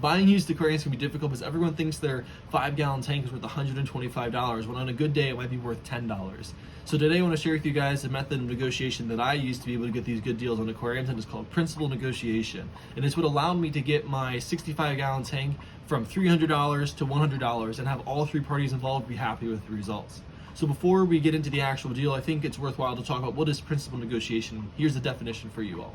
Buying used aquariums can be difficult because everyone thinks their 5-gallon tank is worth $125, when on a good day it might be worth $10. So today I want to share with you guys the method of negotiation that I use to be able to get these good deals on aquariums, and it's called principal negotiation. And it's what allowed me to get my 65-gallon tank from $300 to $100 and have all three parties involved be happy with the results. So before we get into the actual deal, I think it's worthwhile to talk about what is principal negotiation. Here's the definition for you all.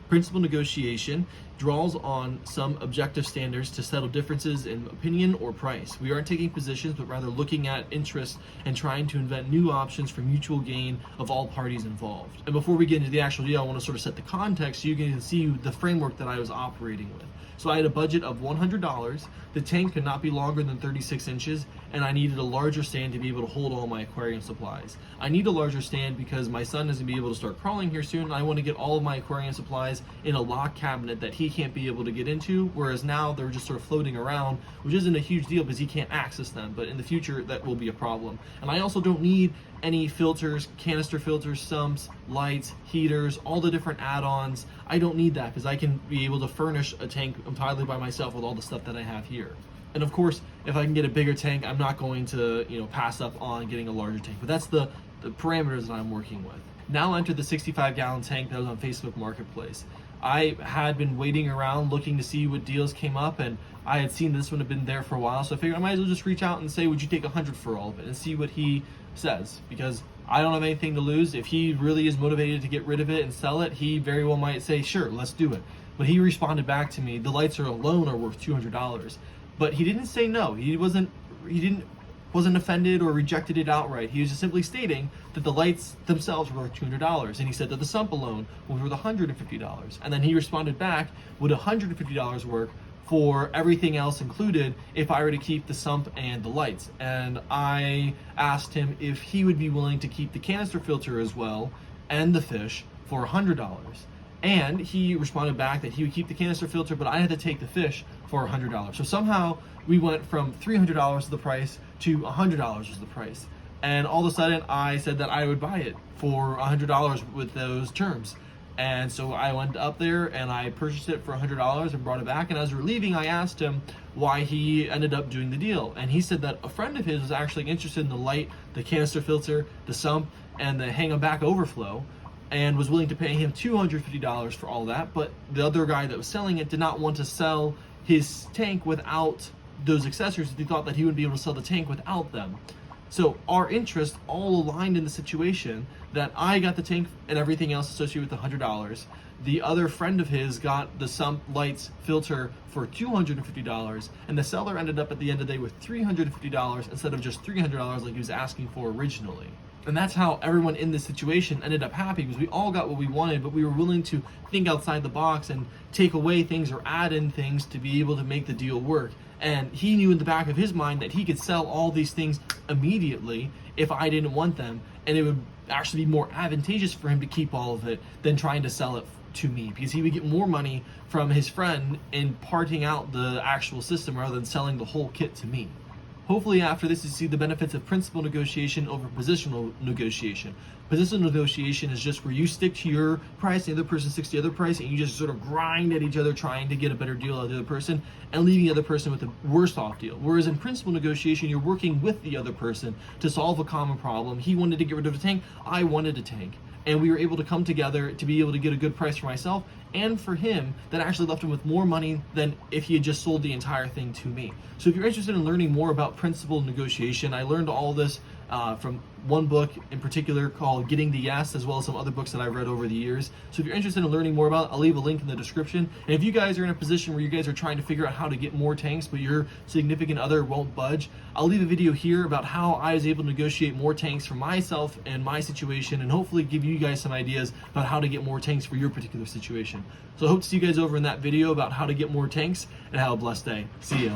Principal negotiation draws on some objective standards to settle differences in opinion or price. We aren't taking positions, but rather looking at interest and trying to invent new options for mutual gain of all parties involved. And before we get into the actual deal, I want to sort of set the context so you can see the framework that I was operating with. So I had a budget of $100. The tank could not be longer than 36 inches, and I needed a larger stand to be able to hold all my aquarium supplies. I need a larger stand because my son is going to be able to start crawling here soon, and I want to get all of my aquarium supplies in a locked cabinet that he can't be able to get into, whereas now they're just sort of floating around, which isn't a huge deal because he can't access them, but in the future that will be a problem. And I also don't need any filters, canister filters, sumps, lights, heaters, all the different add-ons. I don't need that because I can be able to furnish a tank entirely by myself with all the stuff that I have here. And of course, if I can get a bigger tank, I'm not going to, pass up on getting a larger tank. But that's the parameters that I'm working with. Now enter the 65-gallon tank that was on Facebook Marketplace. I had been waiting around looking to see what deals came up, and I had seen this one had been there for a while, so I figured I might as well just reach out and say, would you take 100 for all of it, and see what he says, because I don't have anything to lose. If he really is motivated to get rid of it and sell it, he very well might say, sure, let's do it. But he responded back to me, the lights alone are worth $200. But he didn't say no. He wasn't offended or rejected it outright. He was just simply stating that the lights themselves were worth $200, and he said that the sump alone was worth $150. And then he responded back, would $150 work for everything else included if I were to keep the sump and the lights? And I asked him if he would be willing to keep the canister filter as well and the fish for $100. And he responded back that he would keep the canister filter, but I had to take the fish for $100. So somehow we went from $300 of the price to $100 was the price. And all of a sudden I said that I would buy it for $100 with those terms. And so I went up there and I purchased it for $100 and brought it back. And as we're leaving, I asked him why he ended up doing the deal. And he said that a friend of his was actually interested in the light, the canister filter, the sump, and the hang-on-back overflow, and was willing to pay him $250 for all that. But the other guy that was selling it did not want to sell his tank without those accessories. He thought that he would be able to sell the tank without them. So our interests all aligned in the situation that I got the tank and everything else associated with $100. The other friend of his got the sump, lights, filter for $250, and the seller ended up at the end of the day with $350 instead of just $300 like he was asking for originally. And that's how everyone in this situation ended up happy, because we all got what we wanted, but we were willing to think outside the box and take away things or add in things to be able to make the deal work. And he knew in the back of his mind that he could sell all these things immediately if I didn't want them, and it would actually be more advantageous for him to keep all of it than trying to sell it to me, because he would get more money from his friend in parting out the actual system rather than selling the whole kit to me. Hopefully after this you see the benefits of principal negotiation over positional negotiation. Positional negotiation is just where you stick to your price, the other person sticks to the other price, and you just sort of grind at each other trying to get a better deal out of the other person and leaving the other person with a worse off deal. Whereas in principal negotiation, you're working with the other person to solve a common problem. He wanted to get rid of a tank, I wanted a tank. And we were able to come together to be able to get a good price for myself and for him that actually left him with more money than if he had just sold the entire thing to me. So if you're interested in learning more about principal negotiation, I learned all this from one book in particular called Getting the Yes, as well as some other books that I've read over the years. So if you're interested in learning more about it, I'll leave a link in the description. And if you guys are in a position where you guys are trying to figure out how to get more tanks, but your significant other won't budge, I'll leave a video here about how I was able to negotiate more tanks for myself and my situation, and hopefully give you guys some ideas about how to get more tanks for your particular situation. So I hope to see you guys over in that video about how to get more tanks, and have a blessed day. See ya.